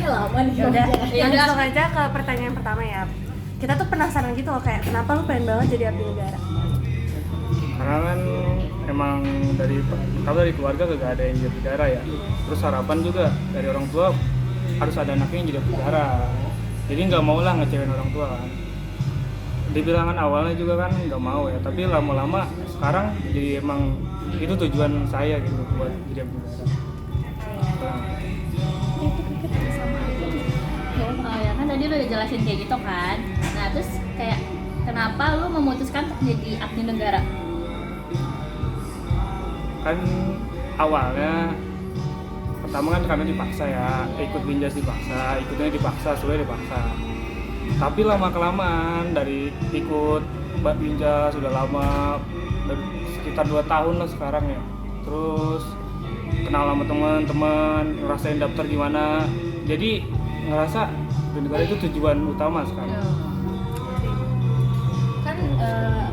lama nih. Udah, Ya langsung aja ke pertanyaan pertama ya. Kita tuh penasaran gitu loh, kayak kenapa lu pengen banget jadi abdi negara? Karena kan emang dari keluarga gak ada yang jadi negara ya. Terus harapan juga dari orang tua harus ada anaknya yang jadi negara. Jadi nggak mau lah ngecewain orang tua kan. Dibilangan awalnya juga kan nggak mau ya, tapi lama-lama sekarang jadi emang itu tujuan saya gitu buat jadi abdi negara. Oh ya kan tadi lu udah jelasin kayak gitu kan. Nah terus kayak kenapa lu memutuskan untuk jadi abdi negara? Kan awalnya pertama kan karena dipaksa ya, ikut binjas dipaksa, ikutnya dipaksa, sebenarnya dipaksa. Tapi lama kelamaan dari ikut binjas sudah lama, sekitar 2 tahun lah sekarang ya. Terus kenal sama teman-teman, ngerasain daftar gimana. Jadi ngerasa abdi negara itu tujuan utama sekarang. Kan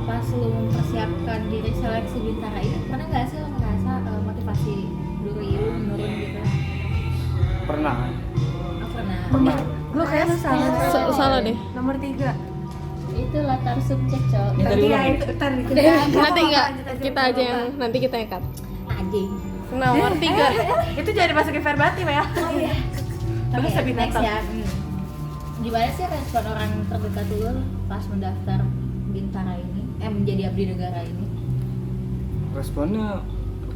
pas lu mempersiapkan diri seleksi Bintara ini, pernah nggak sih lu ngerasa motivasi diri lu menurun gitu? Pernah. Pernah. Gue kayak lu Salah deh. Nomor 3. Itu latar subjek cok. Ini tadi ulang ya? Nanti enggak, kita aja yang nanti kita yang cut. Anjing. Nomor 3. Itu jadi masukin verbatim ya. Oh iya. Terus Oke, Sabina next Top. ya. Gimana sih respon orang terdekat dulu pas mendaftar Bintara ini, menjadi abdi negara ini? Responnya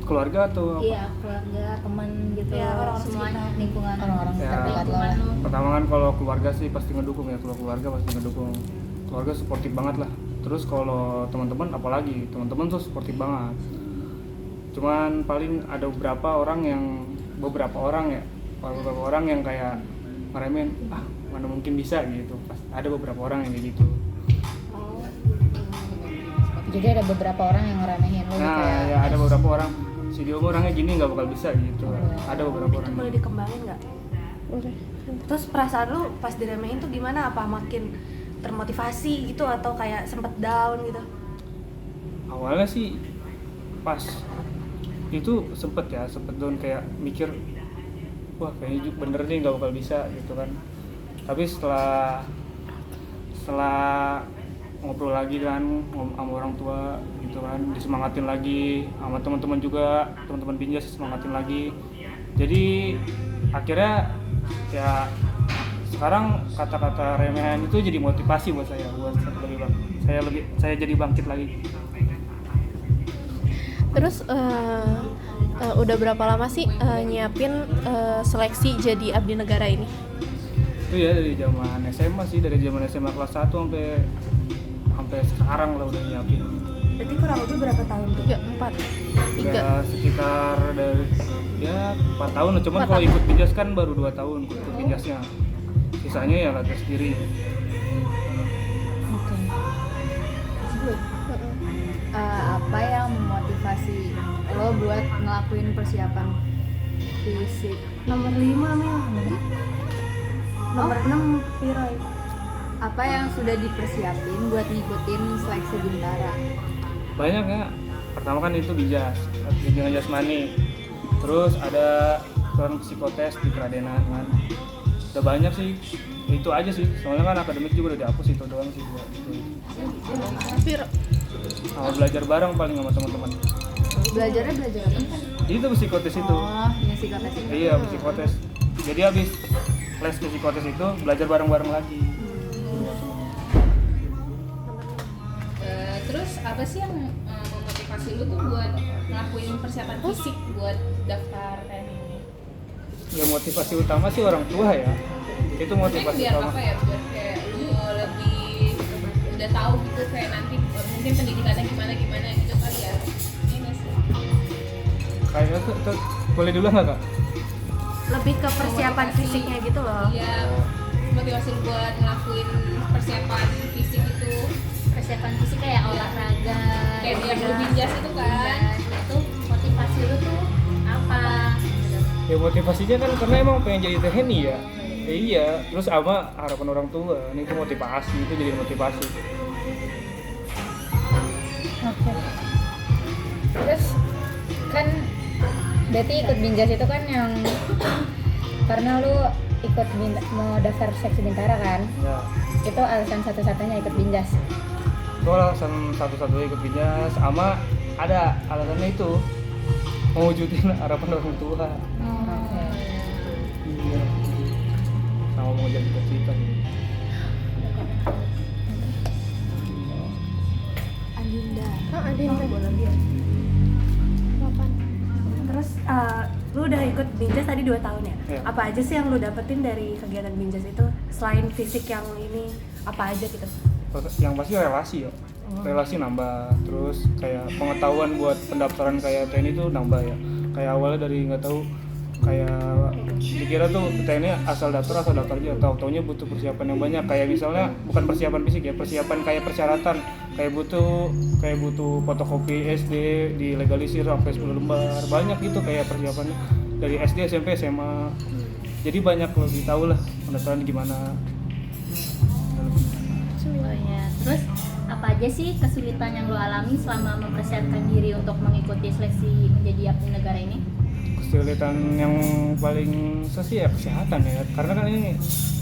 keluarga atau apa? Iya, keluarga, teman gitu, Ya, orang semuanya sekitar. lingkungan Orang-orang Ya. terdekat lo. lingkungan lu. Pertama kan kalau keluarga sih pasti ngedukung ya, kalau keluarga pasti ngedukung. Keluarga suportif banget lah. Terus kalau teman-teman apalagi, teman-teman tuh suportif banget. Cuman paling ada beberapa orang yang kayak ngeremehin, mana mungkin bisa gitu. Ada beberapa orang yang kayak gitu. Jadi ada beberapa orang yang ngeremehin lo Nah, kayak ya ada beberapa orang, si Dio orangnya gini nggak bakal bisa gitu. Ada beberapa orang. Boleh dikembangin nggak? Udah. Terus perasaan lu pas diremehin tuh gimana? Apa makin termotivasi gitu atau kayak sempet down gitu? Awalnya sih pas itu sempet down, kayak mikir wah kayaknya bener nih nggak bakal bisa gitu kan. Tapi setelah ngobrol lagi kan sama orang tua gitu kan, disemangatin lagi sama teman-teman juga, teman-teman binjas semangatin lagi. Jadi akhirnya ya sekarang kata-kata remehan itu jadi motivasi buat saya saya jadi bangkit lagi. Terus udah berapa lama sih nyiapin seleksi jadi abdi negara ini? Itu ya dari zaman SMA sih, dari zaman SMA kelas 1 sampai sekarang lah udah nyiapin. Berarti kurang lebih berapa tahun tuh? 3. Ya sekitar dari 4 tahun lah. Cuman kalau ikut binjas kan baru 2 tahun ikut binjasnya. Sisanya ya latihan sendiri. apa yang memotivasi lo buat ngelakuin persiapan fisik? Nomor 5 Mil. Nomor 6 Piroy. Apa yang sudah dipersiapin buat ngikutin seleksi Bintara? Banyak ya. Pertama kan itu binjas jasmani. Terus ada turun psikotes di Keradenan kan. Udah banyak sih. Itu aja sih. Soalnya kan akademik juga udah dihapus, itu doang sih. Piro. Sama belajar bareng paling sama teman-teman. Belajar apa? Itu psikotes itu. Oh, yang psikotes itu. Iya, psikotes. Jadi habis les psikotes itu belajar bareng-bareng lagi. Terus apa sih yang memotivasi lu tuh buat ngelakuin persiapan fisik buat daftar kayak ini? Ya motivasi utama sih orang tua ya. Itu motivasi biar utama. apa ya? Biar kayak lu lebih udah tahu gitu kayak nanti mungkin pendidikannya gimana gitu kali ya. Ini nggak sih? Kayaknya tuh boleh dulu nggak Kak? Lebih ke persiapan fisiknya gitu loh. Iya, motivasi lu buat ngelakuin persiapan fisik itu. Persiapan fisik kayak olahraga. Kayak biar lu binjas itu kan. Itu motivasi lu tuh apa? Ya motivasinya kan karena emang pengen jadi TNI ya. Iya, terus sama harapan orang tua. Ini tuh motivasi, itu jadi motivasi. Oke. Terus kan berarti ikut binjas itu kan yang karena lu mau daftar seleksi bintara kan? Ya, Itu alasan satu-satunya ikut binjas. itu alasan satu-satunya ikut binjas, sama ada alasannya itu mewujudin harapan orang tua. Iya, sama mau jadi cita-cita gitu. Adinda. Oh, Adinda. Kapan? Terus lu udah ikut binjas tadi 2 tahun ya? Iya. Apa aja sih yang lu dapetin dari kegiatan binjas itu? Selain fisik yang ini, apa aja gitu? Yang pasti relasi ya, relasi nambah, terus kayak pengetahuan buat pendaftaran kayak TNI itu nambah ya. Kayak awalnya dari nggak tahu, kayak dikira tuh TNI asal daftar aja, taunya butuh persiapan yang banyak. Kayak misalnya bukan persiapan fisik ya, persiapan kayak persyaratan, kayak butuh fotokopi SD dilegalisir sampai 10 lembar, banyak gitu kayak persiapannya dari SD, SMP, SMA. Jadi banyak lebih tahu lah pendaftaran gimana. Oh ya, terus apa aja sih kesulitan yang lo alami selama mempersiapkan diri untuk mengikuti seleksi menjadi abdi negara ini? Kesulitan yang paling susah sih ya kesehatan ya, karena kan ini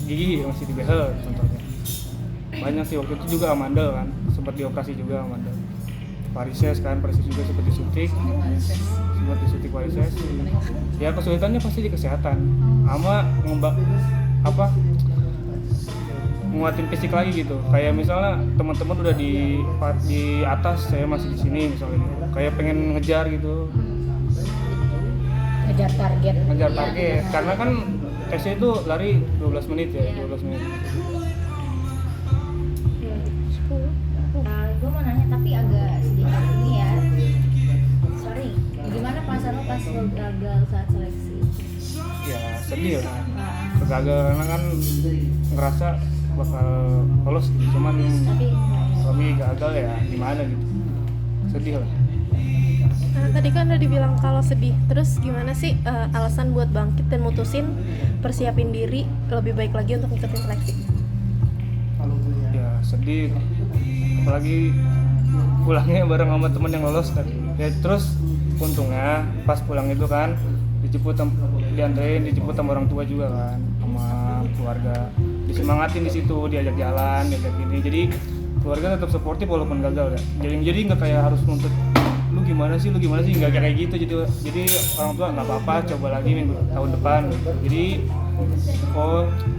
gigi masih dibehel contohnya. Banyak sih, waktu itu juga amandel kan, sempat dioperasi juga amandel. Varises juga sempat disuntik varises. Ya kesulitannya pasti di kesehatan, sama nguatin fisik lagi gitu. Kayak misalnya teman-teman udah di atas, saya masih di sini misalnya gitu. Kayak pengen ngejar gitu. Ngejar target. Karena kan tesnya itu lari 12 menit ya, 12 menit. Gue mau nanya tapi agak sedikit ini ya. Sorry, gimana perasaan lo pas lo gagal saat seleksi? Ya sedih lah. Gagal karena kan ngerasa bakal lolos gitu. Cuman kami gagal ya gimana gitu. Sedih lah. Nah, tadi kan udah dibilang kalau sedih. Terus gimana sih alasan buat bangkit dan mutusin persiapin diri lebih baik lagi untuk ngikutin seleksi? Ya sedih, apalagi pulangnya bareng sama temen yang lolos tadi. Ya terus untungnya pas pulang itu kan dianterin sama orang tua juga kan, sama keluarga, disemangatin di situ, diajak jalan, diajak gini. Jadi keluarga tetap suportif walaupun gagal ya. Jadi nggak kayak harus nuntut lu gimana sih nggak kayak gitu. Jadi orang tua nggak apa-apa, coba lagi minggu tahun depan gitu. Jadi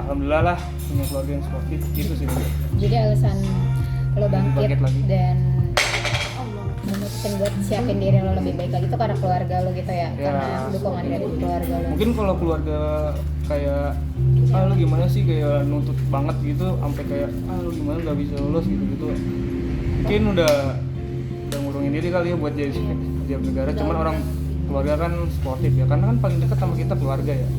alhamdulillah lah punya keluarga yang suportif gitu sih. Jadi alasan lo bangkit lagi. dan memutuskan buat siapin diri lo lebih baik lagi itu karena keluarga lo gitu ya? Karena dukungan dari keluarga lo. Mungkin kalau keluarga kayak lu gimana sih kayak nuntut banget gitu, sampai kayak lu gimana nggak bisa lulus gitu. Mungkin udah ngurungin diri kali ya buat jadi negara. Cuman orang keluarga kan sportif ya, karena kan paling dekat sama kita keluarga ya.